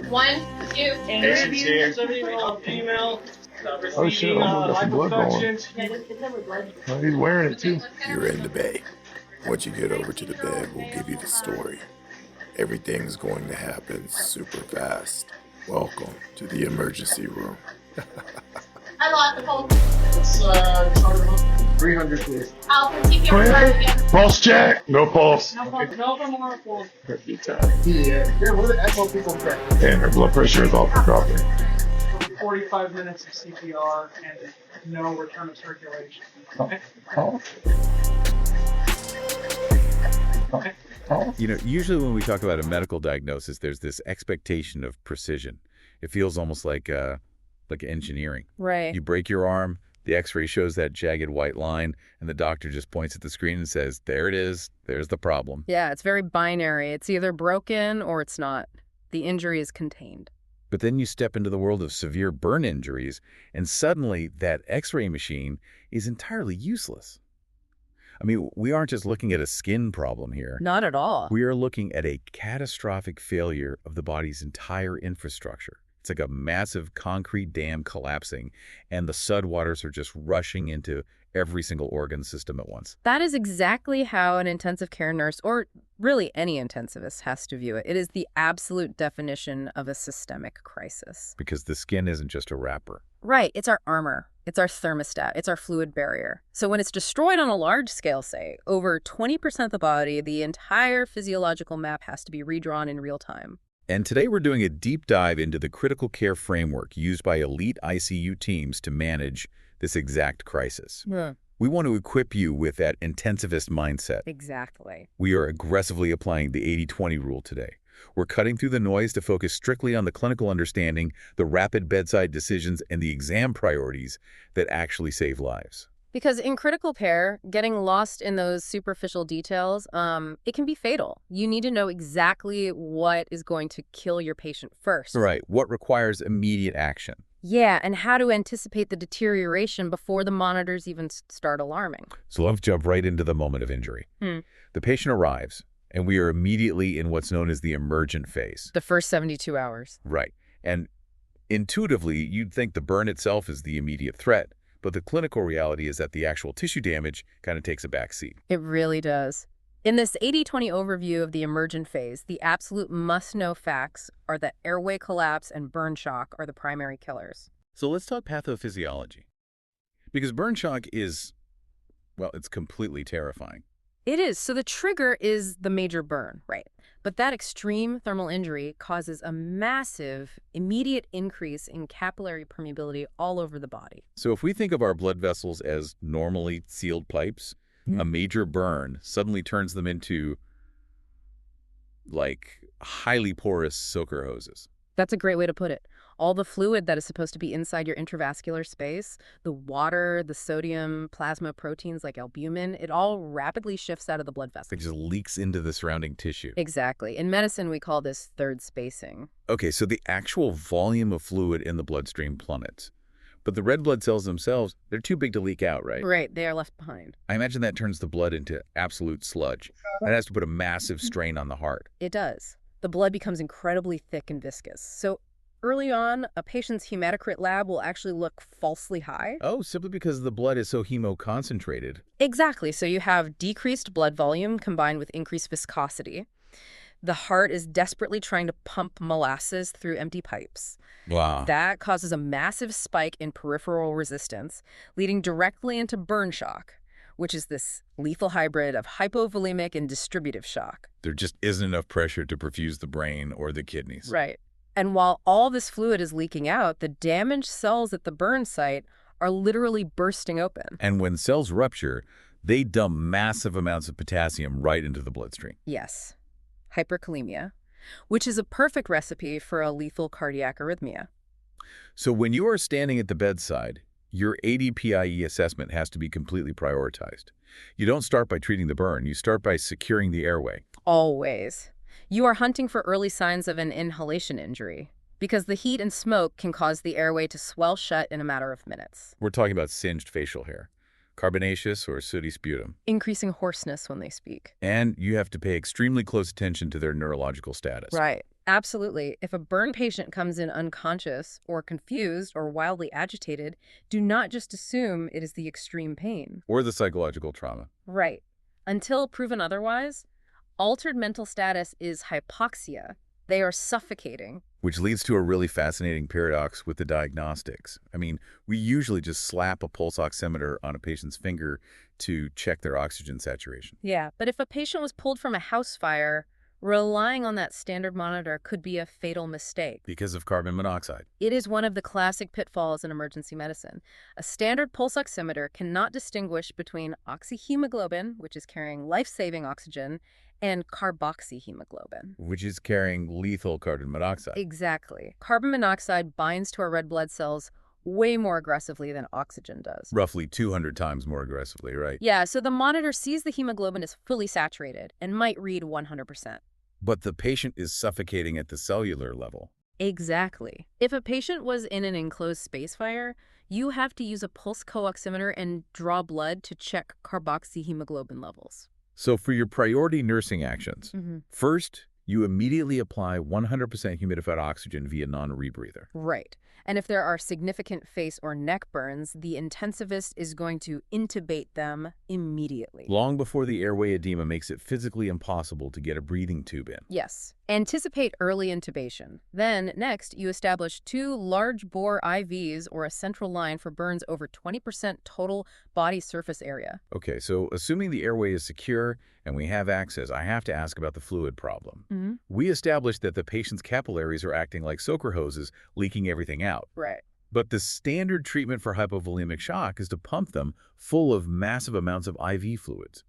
1, 2, Patient here. Female. Oh shit, I got some blood going. Oh, he's wearing it too. You're in the bay. Once you get over to the bed, we'll give you the story. Everything's going to happen super fast. Welcome to the emergency room. I lost the pulse. Let's start with 300 please. I'll keep your heart again. Pulse check. No pulse. no more pulse. Yeah. Here, what do the ECMO people say? And her blood pressure is off the property. 45 minutes of CPR and no return of circulation. Okay. You know, usually when we talk about a medical diagnosis, there's this expectation of precision. It feels almost like engineering. Right. You break your arm, the x-ray shows that jagged white line, and the doctor just points at the screen and says, there it is, there's the problem. Yeah, it's very binary. It's either broken or it's not. The injury is contained. But then you step into the world of severe burn injuries, and suddenly that x-ray machine is entirely useless. I mean, we aren't just looking at a skin problem here. Not at all. We are looking at a catastrophic failure of the body's entire infrastructure. It's like a massive concrete dam collapsing, and the floodwaters are just rushing into every single organ system at once. That is exactly how an intensive care nurse, or really any intensivist, has to view it. It is the absolute definition of a systemic crisis. Because the skin isn't just a wrapper. Right. It's our armor. It's our thermostat. It's our fluid barrier. So when it's destroyed on a large scale, say, over 20% of the body, the entire physiological map has to be redrawn in real time. And today we're doing a deep dive into the critical care framework used by elite ICU teams to manage this exact crisis. Yeah. We want to equip you with that intensivist mindset. Exactly. We are aggressively applying the 80-20 rule today. We're cutting through the noise to focus strictly on the clinical understanding, the rapid bedside decisions, and the exam priorities that actually save lives. Because in critical care, getting lost in those superficial details, it can be fatal. You need to know exactly what is going to kill your patient first. Right. What requires immediate action. Yeah, and how to anticipate the deterioration before the monitors even start alarming. So let's jump right into the moment of injury. The patient arrives, and we are immediately in what's known as the emergent phase. The first 72 hours. Right. And intuitively, you'd think the burn itself is the immediate threat, but the clinical reality is that the actual tissue damage kind of takes a back seat. It really does. In this 80-20 overview of the emergent phase, the absolute must-know facts are that airway collapse and burn shock are the primary killers. So let's talk pathophysiology. Because burn shock is, well, it's completely terrifying. It is. So the trigger is the major burn, right? But that extreme thermal injury causes a massive, immediate increase in capillary permeability all over the body. So if we think of our blood vessels as normally sealed pipes, a major burn suddenly turns them into, like, highly porous soaker hoses. That's a great way to put it. All the fluid that is supposed to be inside your intravascular space, the water, the sodium, plasma proteins like albumin, it all rapidly shifts out of the blood vessel. It just leaks into the surrounding tissue. Exactly. In medicine, we call this third spacing. Okay, so the actual volume of fluid in the bloodstream plummets. But the red blood cells themselves, they're too big to leak out, right? Right, they are left behind. I imagine that turns the blood into absolute sludge. That has to put a massive strain on the heart. It does. The blood becomes incredibly thick and viscous. So early on, a patient's hematocrit lab will actually look falsely high. Oh, simply because the blood is so hemoconcentrated. Exactly. So you have decreased blood volume combined with increased viscosity. The heart is desperately trying to pump molasses through empty pipes. Wow. That causes a massive spike in peripheral resistance, leading directly into burn shock, which is this lethal hybrid of hypovolemic and distributive shock. There just isn't enough pressure to perfuse the brain or the kidneys. Right. And while all this fluid is leaking out, the damaged cells at the burn site are literally bursting open. And when cells rupture, they dump massive amounts of potassium right into the bloodstream. Yes. Hyperkalemia, which is a perfect recipe for a lethal cardiac arrhythmia. So when you are standing at the bedside, your ADPIE assessment has to be completely prioritized. You don't start by treating the burn. You start by securing the airway. Always. You are hunting for early signs of an inhalation injury because the heat and smoke can cause the airway to swell shut in a matter of minutes. We're talking about singed facial hair, carbonaceous or sooty sputum. Increasing hoarseness when they speak. And you have to pay extremely close attention to their neurological status. Right. Absolutely. If a burn patient comes in unconscious or confused or wildly agitated, do not just assume it is the extreme pain. Or the psychological trauma. Right. Until proven otherwise, altered mental status is hypoxia. They are suffocating. Which leads to a really fascinating paradox with the diagnostics. I mean, we usually just slap a pulse oximeter on a patient's finger to check their oxygen saturation. Yeah, but if a patient was pulled from a house fire, relying on that standard monitor could be a fatal mistake. Because of carbon monoxide. It is one of the classic pitfalls in emergency medicine. A standard pulse oximeter cannot distinguish between oxyhemoglobin, which is carrying life-saving oxygen, and carboxyhemoglobin, Which is carrying lethal carbon monoxide. Exactly. Carbon monoxide binds to our red blood cells way more aggressively than oxygen does. Roughly 200 times more aggressively, right? Yeah, so the monitor sees the hemoglobin is fully saturated and might read 100%. But the patient is suffocating at the cellular level. Exactly. If a patient was in an enclosed space fire, you have to use a pulse co-oximeter and draw blood to check carboxyhemoglobin levels. So for your priority nursing actions, first, you immediately apply 100% humidified oxygen via non-rebreather. Right. And if there are significant face or neck burns, the intensivist is going to intubate them immediately. Long before the airway edema makes it physically impossible to get a breathing tube in. Yes. Anticipate early intubation. Then, next, you establish 2 large-bore IVs or a central line for burns over 20% total body surface area. Okay, so assuming the airway is secure and we have access, I have to ask about the fluid problem. We established that the patient's capillaries are acting like soaker hoses, leaking everything out. Right. But the standard treatment for hypovolemic shock is to pump them full of massive amounts of IV fluids.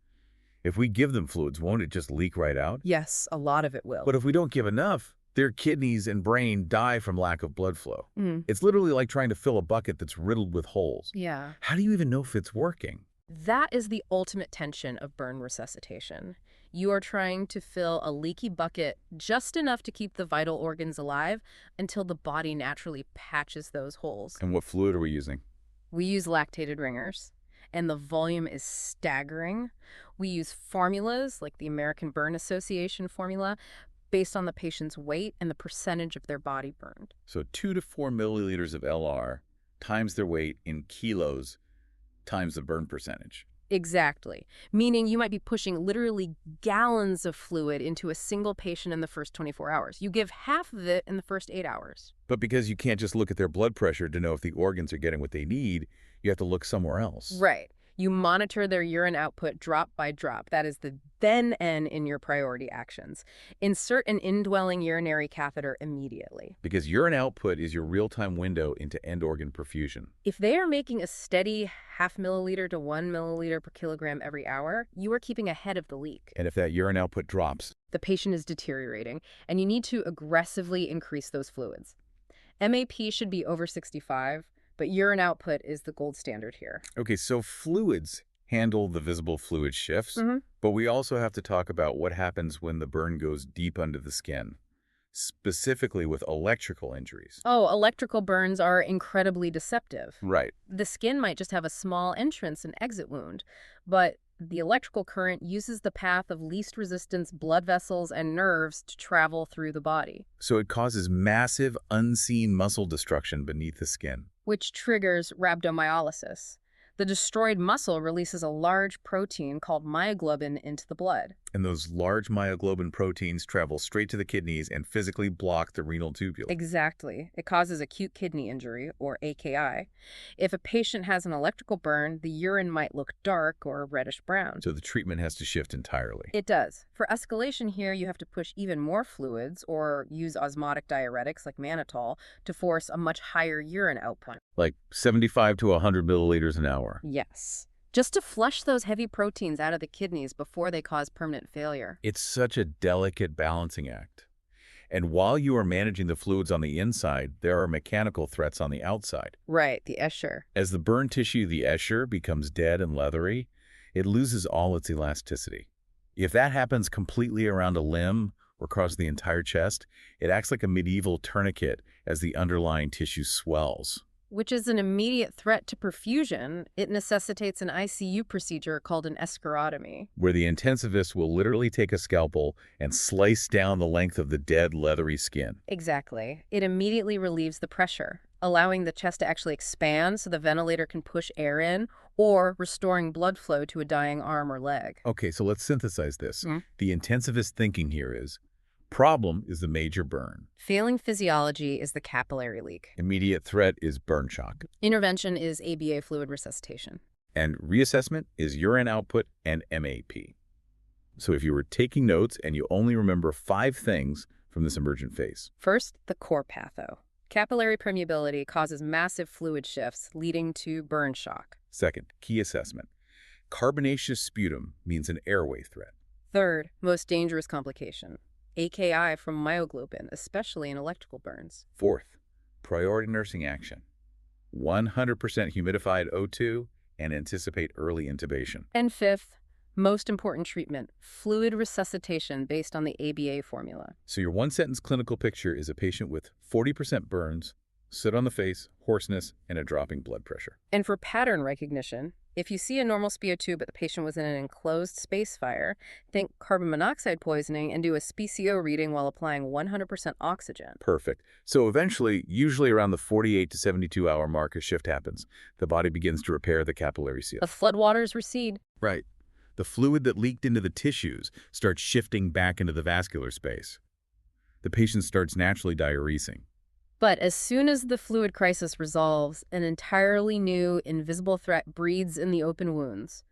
If we give them fluids, won't it just leak right out? Yes, a lot of it will. But if we don't give enough, their kidneys and brain die from lack of blood flow. It's literally like trying to fill a bucket that's riddled with holes. Yeah. How do you even know if it's working? That is the ultimate tension of burn resuscitation. You are trying to fill a leaky bucket just enough to keep the vital organs alive until the body naturally patches those holes. And what fluid are we using? We use lactated ringers, and the volume is staggering. We use formulas like the American Burn Association formula based on the patient's weight and the percentage of their body burned. So 2 to 4 milliliters of LR times their weight in kilos times the burn percentage. Exactly. Meaning you might be pushing literally gallons of fluid into a single patient in the first 24 hours. You give half of it in the first 8 hours. But because you can't just look at their blood pressure to know if the organs are getting what they need, you have to look somewhere else. Right. You monitor their urine output drop by drop. That is the then N in your priority actions. Insert an indwelling urinary catheter immediately. Because urine output is your real-time window into end organ perfusion. If they are making a steady 0.5 milliliter to 1 milliliter per kilogram every hour, you are keeping ahead of the leak. And if that urine output drops, the patient is deteriorating, and you need to aggressively increase those fluids. MAP should be over 65, but urine output is the gold standard here. Okay, so fluids handle the visible fluid shifts, but we also have to talk about what happens when the burn goes deep under the skin, specifically with electrical injuries. Oh, electrical burns are incredibly deceptive. Right. The skin might just have a small entrance and exit wound, but the electrical current uses the path of least resistance blood vessels and nerves to travel through the body. So it causes massive, unseen muscle destruction beneath the skin, which triggers rhabdomyolysis. The destroyed muscle releases a large protein called myoglobin into the blood. And those large myoglobin proteins travel straight to the kidneys and physically block the renal tubule. Exactly. It causes acute kidney injury, or AKI. If a patient has an electrical burn, the urine might look dark or reddish-brown. So the treatment has to shift entirely. It does. For escalation here, you have to push even more fluids or use osmotic diuretics like mannitol to force a much higher urine output. Like 75 to 100 milliliters an hour. Yes. Just to flush those heavy proteins out of the kidneys before they cause permanent failure. It's such a delicate balancing act. And while you are managing the fluids on the inside, there are mechanical threats on the outside. Right, the eschar. As the burn tissue, the eschar, becomes dead and leathery, it loses all its elasticity. If that happens completely around a limb or across the entire chest, it acts like a medieval tourniquet as the underlying tissue swells. which is an immediate threat to perfusion. It necessitates an ICU procedure called an escharotomy. Where the intensivist will literally take a scalpel and slice down the length of the dead, leathery skin. Exactly. It immediately relieves the pressure, allowing the chest to actually expand so the ventilator can push air in, or restoring blood flow to a dying arm or leg. Okay, so let's synthesize this. The intensivist thinking here is, problem is the major burn. Failing physiology is the capillary leak. Immediate threat is burn shock. Intervention is ABA fluid resuscitation. And reassessment is urine output and MAP. So if you were taking notes and you only remember 5 things from this emergent phase. First, the core patho. Capillary permeability causes massive fluid shifts, leading to burn shock. Second, key assessment. Carbonaceous sputum means an airway threat. Third, most dangerous complication. AKI from myoglobin, especially in electrical burns. Fourth, priority nursing action. 100% humidified O2 and anticipate early intubation. And fifth, most important treatment, fluid resuscitation based on the ABA formula. So your one-sentence clinical picture is a patient with 40% burns, soot on the face, hoarseness, and a dropping blood pressure. And for pattern recognition, if you see a normal SpO2 but the patient was in an enclosed space fire, think carbon monoxide poisoning and do a SpCO reading while applying 100% oxygen. Perfect. So eventually, usually around the 48 to 72-hour mark, a shift happens. The body begins to repair the capillary seal. The floodwaters recede. Right. The fluid that leaked into the tissues starts shifting back into the vascular space. The patient starts naturally diuresing. But as soon as the fluid crisis resolves, an entirely new, invisible threat breeds in the open wounds.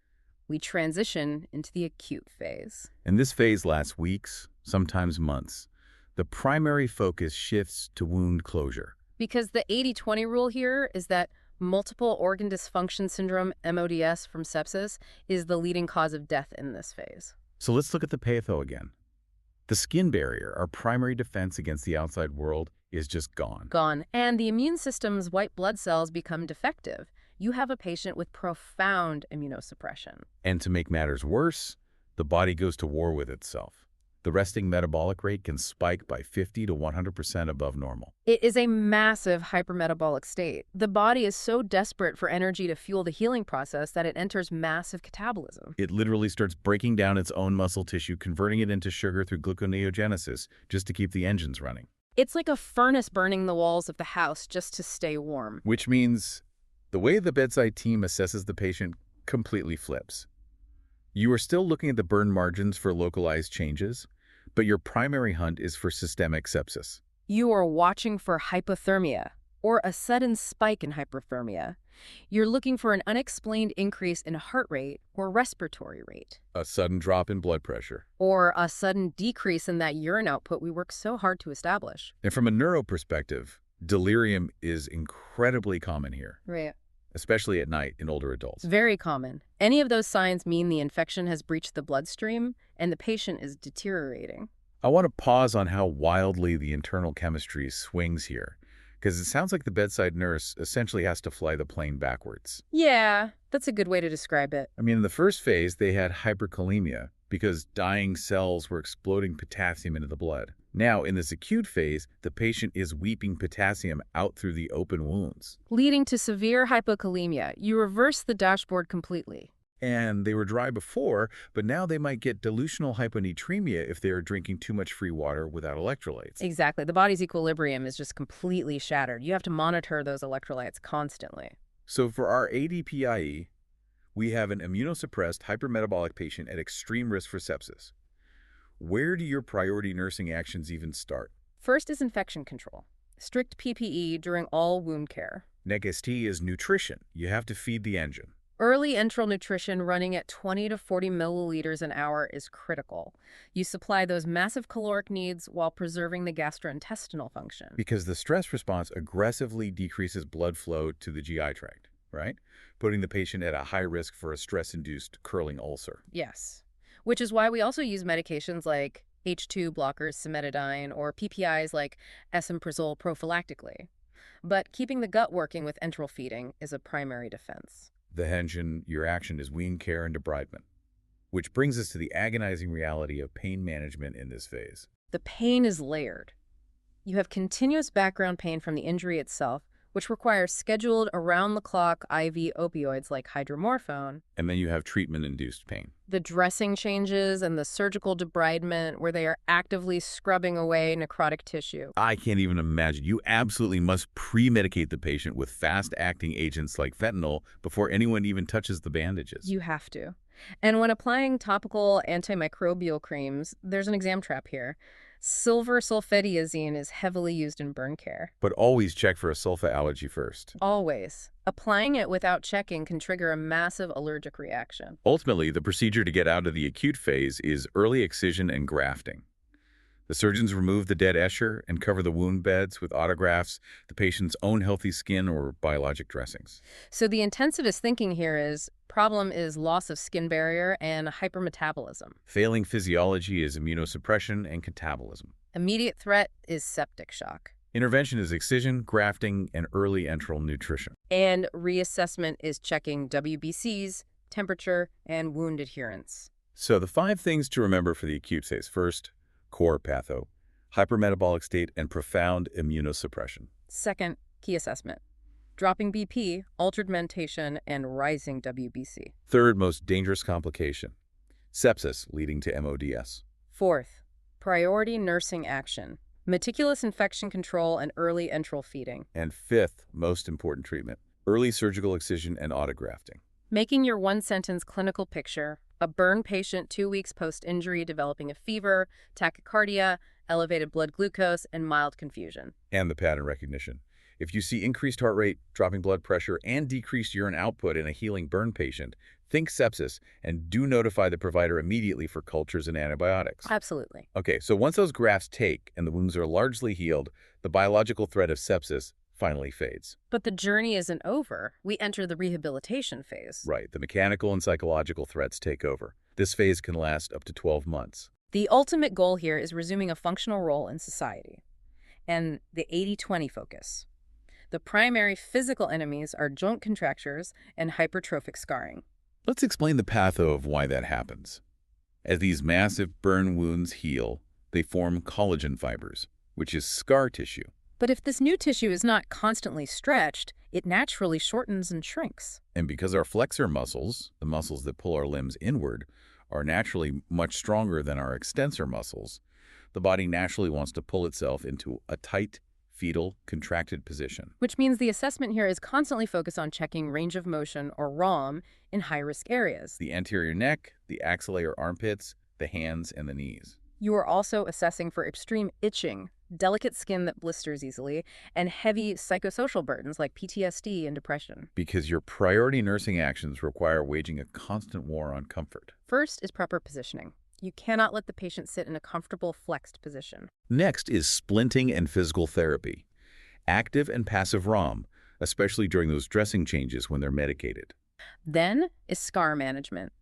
We transition into the acute phase. And this phase lasts weeks, sometimes months. The primary focus shifts to wound closure. Because the 80-20 rule here is that multiple organ dysfunction syndrome, MODS, from sepsis is the leading cause of death in this phase. So let's look at the patho again. The skin barrier, our primary defense against the outside world, is just gone. Gone. And the immune system's white blood cells become defective. You have a patient with profound immunosuppression. And to make matters worse, the body goes to war with itself. The resting metabolic rate can spike by 50 to 100% above normal. It is a massive hypermetabolic state. The body is so desperate for energy to fuel the healing process that it enters massive catabolism. It literally starts breaking down its own muscle tissue, converting it into sugar through gluconeogenesis just to keep the engines running. It's like a furnace burning the walls of the house just to stay warm. Which means the way the bedside team assesses the patient completely flips. You are still looking at the burn margins for localized changes, but your primary hunt is for systemic sepsis. You are watching for hypothermia, or a sudden spike in hyperthermia. You're looking for an unexplained increase in heart rate or respiratory rate. A sudden drop in blood pressure. Or a sudden decrease in that urine output we work so hard to establish. And from a neuro perspective, delirium is incredibly common here. Right. Especially at night in older adults. Very common. Any of those signs mean the infection has breached the bloodstream and the patient is deteriorating. I want to pause on how wildly the internal chemistry swings here, because it sounds like the bedside nurse essentially has to fly the plane backwards. Yeah, that's a good way to describe it. I mean, in the first phase, they had hyperkalemia because dying cells were exploding potassium into the blood. Now, in this acute phase, the patient is weeping potassium out through the open wounds. Leading to severe hypokalemia. You reverse the dashboard completely. And they were dry before, but now they might get dilutional hyponatremia if they are drinking too much free water without electrolytes. Exactly. The body's equilibrium is just completely shattered. You have to monitor those electrolytes constantly. So for our ADPIE, we have an immunosuppressed hypermetabolic patient at extreme risk for sepsis. Where do your priority nursing actions even start? First is infection control. Strict PPE during all wound care. Next T is nutrition. You have to feed the engine. Early enteral nutrition running at 20 to 40 milliliters an hour is critical. You supply those massive caloric needs while preserving the gastrointestinal function. Because the stress response aggressively decreases blood flow to the GI tract, right? Putting the patient at a high risk for a stress-induced curling ulcer. Yes. Which is why we also use medications like H2 blockers, cimetidine, or PPIs like esomeprazole prophylactically. But keeping the gut working with enteral feeding is a primary defense. The engine, your action is wean care and debridement. Which brings us to the agonizing reality of pain management in this phase. The pain is layered. You have continuous background pain from the injury itself, which requires scheduled around-the-clock IV opioids like hydromorphone. And then you have treatment-induced pain. The dressing changes and the surgical debridement, where they are actively scrubbing away necrotic tissue. I can't even imagine. You absolutely must pre-medicate the patient with fast-acting agents like fentanyl before anyone even touches the bandages. You have to. And when applying topical antimicrobial creams, there's an exam trap here. Silver sulfadiazine is heavily used in burn care. But always check for a sulfa allergy first. Always. Applying it without checking can trigger a massive allergic reaction. Ultimately, the procedure to get out of the acute phase is early excision and grafting. The surgeons remove the dead eschar and cover the wound beds with autografts, the patient's own healthy skin, or biologic dressings. So the intensivist thinking here is, problem is loss of skin barrier and hypermetabolism. Failing physiology is immunosuppression and catabolism. Immediate threat is septic shock. Intervention is excision, grafting, and early enteral nutrition. And reassessment is checking WBCs, temperature, and wound adherence. So the 5 things to remember for the acute phase. First, core patho, hypermetabolic state, and profound immunosuppression. Second, key assessment. Dropping BP, altered mentation, and rising WBC. Third most dangerous complication, sepsis leading to MODS. Fourth, priority nursing action. Meticulous infection control and early enteral feeding. And fifth most important treatment, early surgical excision and autografting. Making your one-sentence clinical picture, a burn patient 2 weeks post-injury developing a fever, tachycardia, elevated blood glucose, and mild confusion. And the pattern recognition. If you see increased heart rate, dropping blood pressure, and decreased urine output in a healing burn patient, think sepsis and do notify the provider immediately for cultures and antibiotics. Absolutely. Okay, so once those grafts take and the wounds are largely healed, the biological threat of sepsis finally fades. But the journey isn't over. We enter the rehabilitation phase. Right, the mechanical and psychological threats take over. This phase can last up to 12 months. The ultimate goal here is resuming a functional role in society. And the 80-20 focus. The primary physical enemies are joint contractures and hypertrophic scarring. Let's explain the patho of why that happens. As these massive burn wounds heal, they form collagen fibers, which is scar tissue. But if this new tissue is not constantly stretched, it naturally shortens and shrinks. And because our flexor muscles, the muscles that pull our limbs inward, are naturally much stronger than our extensor muscles, the body naturally wants to pull itself into a tight, fetal, contracted position. Which means the assessment here is constantly focused on checking range of motion, or ROM, in high-risk areas. The anterior neck, the axillae or armpits, the hands, and the knees. You are also assessing for extreme itching, delicate skin that blisters easily, and heavy psychosocial burdens like PTSD and depression. Because your priority nursing actions require waging a constant war on comfort. First is proper positioning. You cannot let the patient sit in a comfortable, flexed position. Next is splinting and physical therapy. Active and passive ROM, especially during those dressing changes when they're medicated. Then is scar management.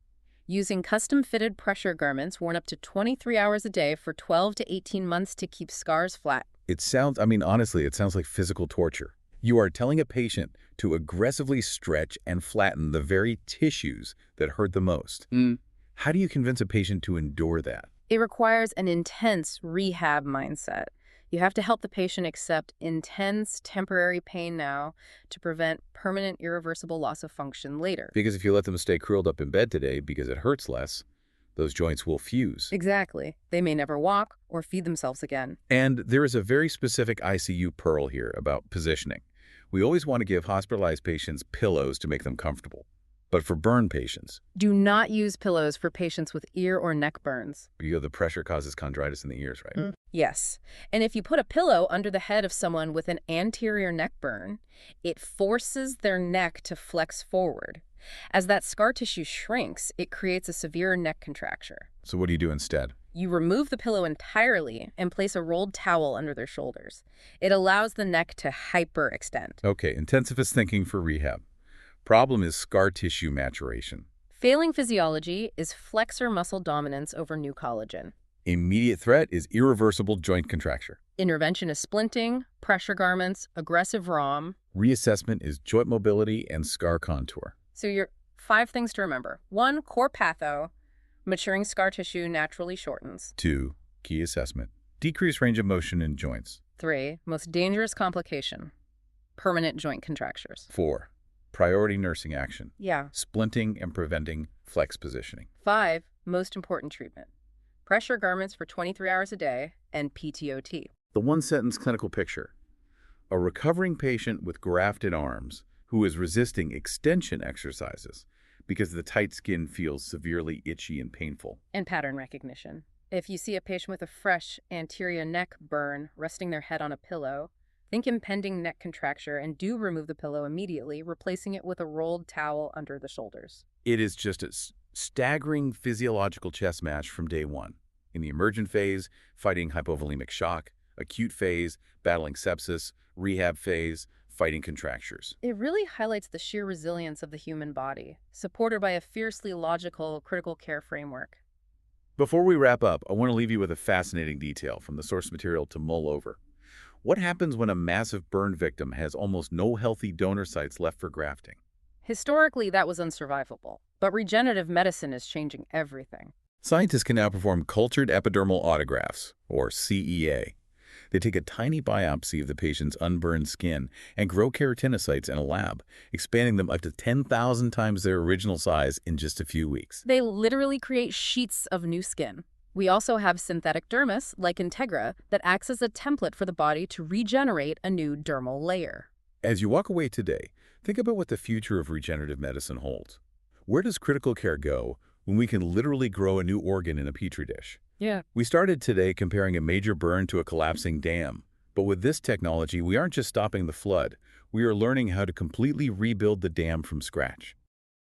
Using custom-fitted pressure garments worn up to 23 hours a day for 12 to 18 months to keep scars flat. Honestly, it sounds like physical torture. You are telling a patient to aggressively stretch and flatten the very tissues that hurt the most. How do you convince a patient to endure that? It requires an intense rehab mindset. You have to help the patient accept intense temporary pain now to prevent permanent irreversible loss of function later. Because if you let them stay curled up in bed today because it hurts less, those joints will fuse. Exactly. They may never walk or feed themselves again. And there is a very specific ICU pearl here about positioning. We always want to give hospitalized patients pillows to make them comfortable. But for burn patients, do not use pillows for patients with ear or neck burns. the pressure causes chondritis in the ears, right? Yes. And if you put a pillow under the head of someone with an anterior neck burn, it forces their neck to flex forward. As that scar tissue shrinks, it creates a severe neck contracture. So what do you do instead? You remove the pillow entirely and place a rolled towel under their shoulders. It allows the neck to hyperextend. Okay, intensivist thinking for rehab. Problem is scar tissue maturation. Failing physiology is flexor muscle dominance over new collagen. Immediate threat is irreversible joint contracture. Intervention is splinting, pressure garments, aggressive ROM. Reassessment is joint mobility and scar contour. So your 5 things to remember. 1, core patho. Maturing scar tissue naturally shortens. 2, key assessment. Decreased range of motion in joints. 3, most dangerous complication. permanent joint contractures. 4. Priority nursing action. Yeah. Splinting and preventing flex positioning. 5. Most important treatment. Pressure garments for 23 hours a day and PTOT. The one-sentence clinical picture. A recovering patient with grafted arms who is resisting extension exercises because the tight skin feels severely itchy and painful. And pattern recognition. If you see a patient with a fresh anterior neck burn resting their head on a pillow, think impending neck contracture and do remove the pillow immediately, replacing it with a rolled towel under the shoulders. It is just a staggering physiological chess match from day one. In the emergent phase, fighting hypovolemic shock; acute phase, battling sepsis; rehab phase, fighting contractures. It really highlights the sheer resilience of the human body, supported by a fiercely logical critical care framework. Before we wrap up, I want to leave you with a fascinating detail from the source material to mull over. What happens when a massive burn victim has almost no healthy donor sites left for grafting? Historically, that was unsurvivable, but regenerative medicine is changing everything. Scientists can now perform cultured epidermal autografts, or CEA. They take a tiny biopsy of the patient's unburned skin and grow keratinocytes in a lab, expanding them up to 10,000 times their original size in just a few weeks. They literally create sheets of new skin. We also have synthetic dermis, like Integra, that acts as a template for the body to regenerate a new dermal layer. As you walk away today, think about what the future of regenerative medicine holds. Where does critical care go when we can literally grow a new organ in a petri dish? Yeah. We started today comparing a major burn to a collapsing dam. But with this technology, we aren't just stopping the flood. We are learning how to completely rebuild the dam from scratch.